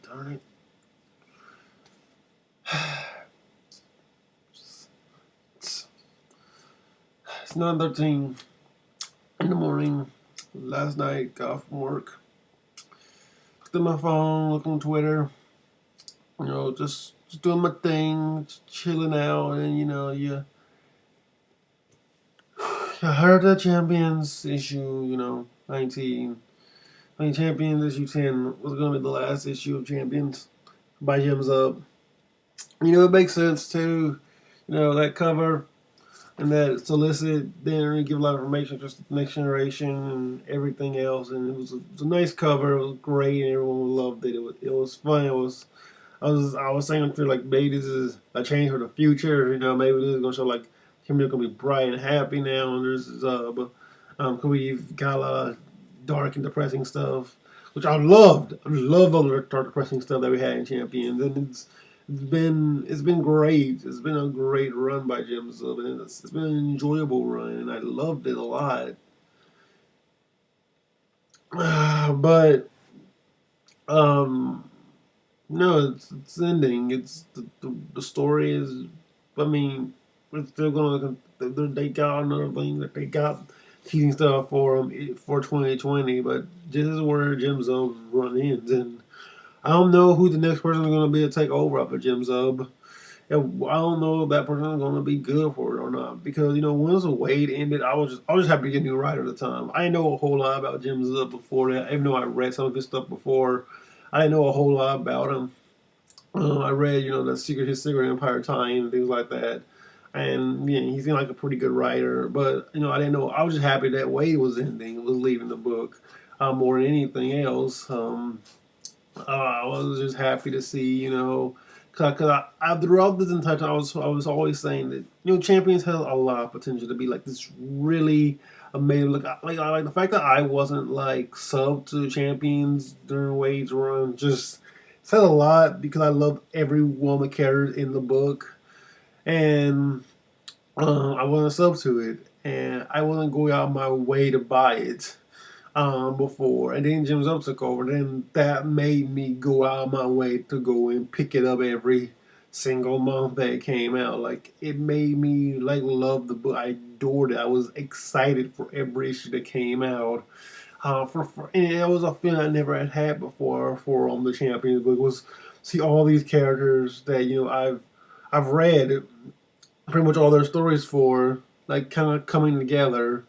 Darn it. It's 9:13 in the morning. Last night, got off from work. Looked at my phone, looking on Twitter. Just doing my thing, just chilling out, and I heard the Champions issue. 19. I mean, Champions issue 10 was going to be the last issue of Champions by Jim Zub. It makes sense too. That cover and that solicit didn't really give a lot of information, just the next generation and everything else. And it was a nice cover. It was great, and everyone loved it. It was fun. I was saying to like, maybe this is a change for the future. Maybe this is gonna show like him gonna be bright and happy now. And there's we've got a lot of dark and depressing stuff, which I loved. I loved all the dark depressing stuff that we had in Champions, and it's been great. It's been a great run by Jim Zub, and it's been an enjoyable run, and I loved it a lot. But no, it's ending. The story is. I mean, it's still gonna. They got another thing that they got cheating stuff for 2020, but this is where Jim Zub's run ends, and I don't know who the next person is going to be to take over after Jim Zub. And I don't know if that person is going to be good for it or not, because once Wade ended, I was just happy to get a new writer at the time. I didn't know a whole lot about Jim Zub before that, even though I read some of his stuff before. I didn't know a whole lot about him. I read his Secret Empire tie-in and things like that, and yeah, he seemed like a pretty good writer. But I didn't know. I was just happy that Wade was ending, was leaving the book, more than anything else. I was just happy to see, because I throughout this entire time, I was always saying that Champions has a lot of potential to be like this really amazing. Like the fact that I wasn't like sub to Champions during Wade's run just said a lot, because I loved every one of the characters in the book, and I wasn't sub to it, and I wasn't going out of my way to buy it before, and then Jim Zub took over. Then that made me go out of my way to go and pick it up every single month that it came out. Like, it made me like love the book. I adored it. I was excited for every issue that came out. And it was a feeling I never had before for the Champions book, was see all these characters that I've read pretty much all their stories for, like, kind of coming together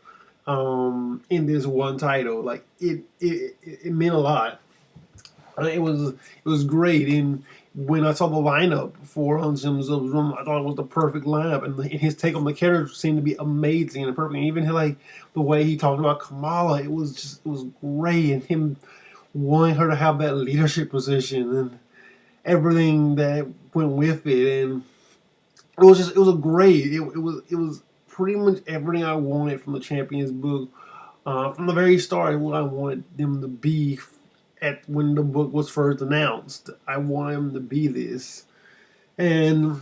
in this one title. Like, it meant a lot. It was great, and when I saw the lineup for Jim Zub's room, I thought it was the perfect lineup, and his take on the character seemed to be amazing and perfect. And even like the way he talked about Kamala, it was great, and him wanting her to have that leadership position and everything that went with it, and it was a great. It was pretty much everything I wanted from the Champions book. From the very start, what I wanted them to be at when the book was first announced. I wanted them to be this, and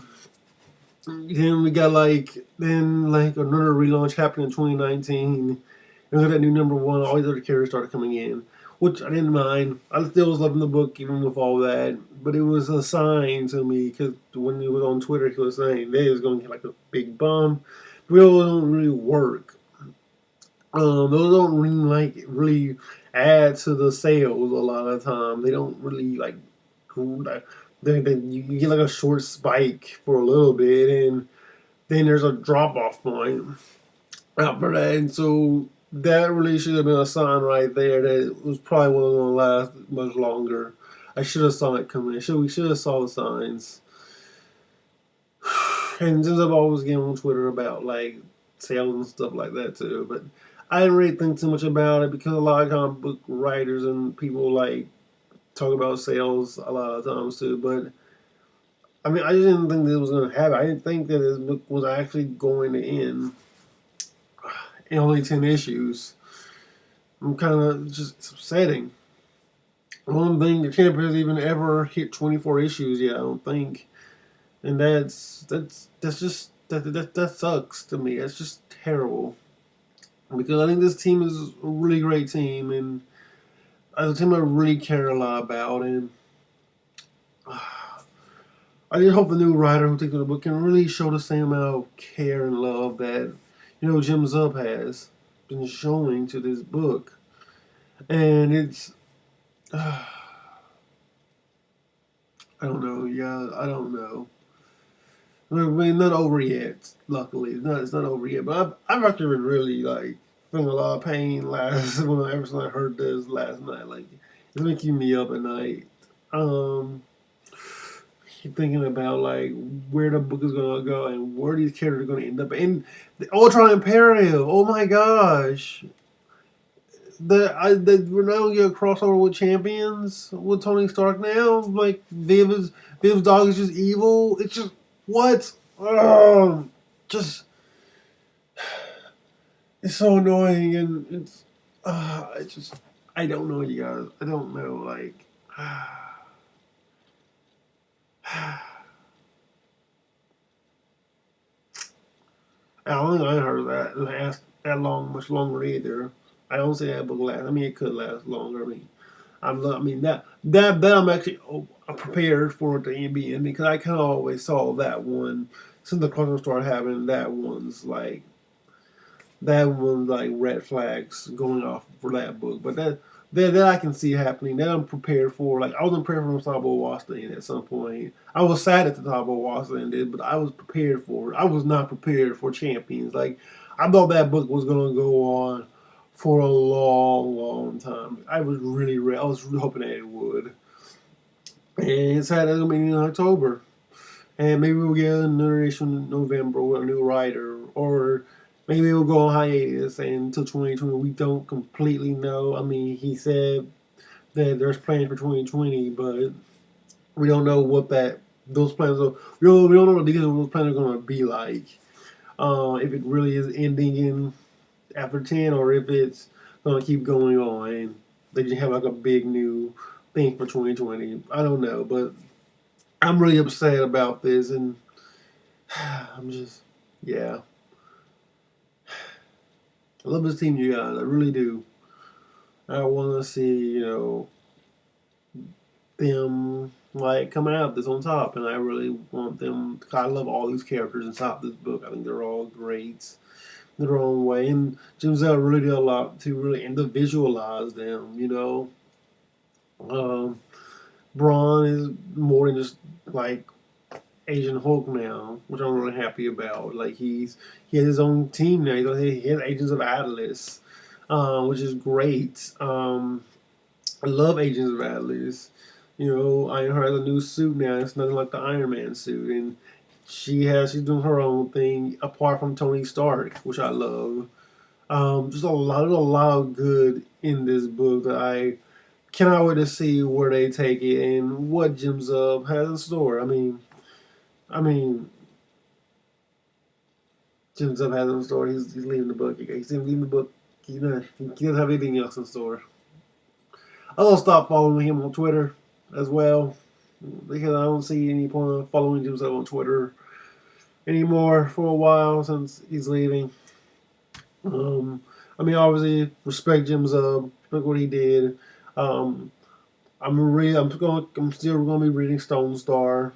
then we got another relaunch happened in 2019. And we got that new number one. All these other characters started coming in, which I didn't mind. I still was loving the book even with all that, but it was a sign to me, because when he was on Twitter, he was saying they was going to get like a big bump. Those don't really work. Those don't really add to the sales a lot of the time. They don't really like cool. Then you get like a short spike for a little bit, and then there's a drop off point after that. And so that really should have been a sign right there that it was probably wasn't going to last much longer. I should have saw it coming. We should have saw the signs. And since I've always getting on Twitter about like sales and stuff like that too, but I didn't really think too much about it, because a lot of comic book writers and people like talk about sales a lot of times too. But I mean, I just didn't think that it was going to happen. I didn't think that this book was actually going to end in only 10 issues. I'm kind of just, it's upsetting. I don't think the Champions even ever hit 24 issues yet, I don't think. And that sucks to me. That's just terrible. Because I think this team is a really great team, and as a team I really care a lot about, and I just hope the new writer who takes on the book can really show the same amount of care and love that Jim Zub has been showing to this book, and it's I don't know, yeah, I don't know. I mean, not over yet. Luckily, it's not over yet. But I've actually been really like feeling a lot of pain ever since I heard this last night. Like it's been keeping me up at night. Um, keep thinking about like where the book is gonna go and where these characters are gonna end up. And the Ultron Imperative. Oh my gosh. We're now gonna get a crossover with Champions with Tony Stark now. Like Viv's dog is just evil. It's just what? Just it's so annoying and I don't know, you guys. I don't know. Like I don't think I heard that it lasts that long, much longer either. I don't say that book last. I mean, it could last longer. I mean that I'm actually I'm prepared for it to be ending because I kind of always saw that one since the crossover started having that one's like red flags going off for that book. But that I can see happening. That I'm prepared for. Like I wasn't prepared for Tabo Watson at some point. I was sad that the Tabo Watson ended, but I was prepared for it. I was not prepared for Champions. Like I thought that book was gonna go on for a long, long time. I was really hoping that it would. And it's had a meeting in October. And maybe we'll get another issue in November with a new writer. Or maybe we'll go on hiatus and until 2020. We don't completely know. I mean, he said that there's plans for 2020, but we don't know what those plans are. We don't know what those plans are going to be like. If it really is ending in after 10 or if it's going to keep going on and they just have like a big new thing for 2020. I don't know, but I'm really upset about this and I'm just, yeah. I love this team, you guys. I really do. I want to see, them like coming out this on top, and I really want them. I love all these characters inside this book. I think they're all great in their own way, and Jim Zub really did a lot to really individualize them. Um, Braun is more than just like Asian Hulk now, which I'm really happy about. Like he has his own team now. He has Agents of Atlas, which is great. I love Agents of Atlas. Iron Heart has a new suit now. It's nothing like the Iron Man suit, and she's doing her own thing apart from Tony Stark, which I love. Just a lot of good in this book that I cannot wait to see where they take it and what Jim Zub has in store. I mean, Jim Zub has in store. He's leaving the book. He's leaving the book. He doesn't have anything else in store. I'll stop following him on Twitter as well because I don't see any point of following Jim Zub on Twitter anymore for a while since he's leaving. Obviously respect Jim Zub, respect what he did. I'm still gonna be reading Stone Star,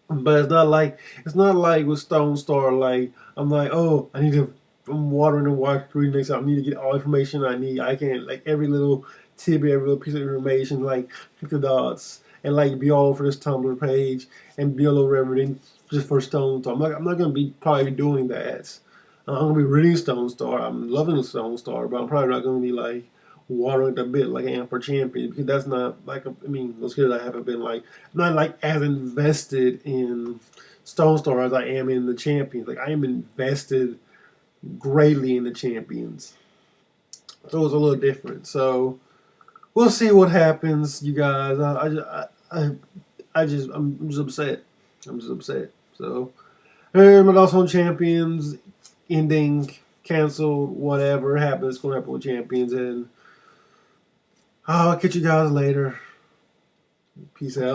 but it's not like with Stone Star. Like I'm like, oh, I'm watering and watch reading next. I need to get all the information I need. I can't like every little tidbit, every little piece of information, like pick the dots and like be all over this Tumblr page and be all over everything just for Stone Star. I'm not gonna be probably doing that. I'm gonna be reading Stone Star. I'm loving Stone Star, but I'm probably not gonna be like watering the bit like I am for Champion because that's not like those kids I haven't been like I'm not like as invested in Stone Star as I am in the Champions. Like I am invested greatly in the Champions, so it's a little different. So we'll see what happens, you guys. I'm just upset. I'm just upset. So, but also on Champions ending, canceled, whatever happens, it's gonna happen with Champions, and I'll catch you guys later. Peace out.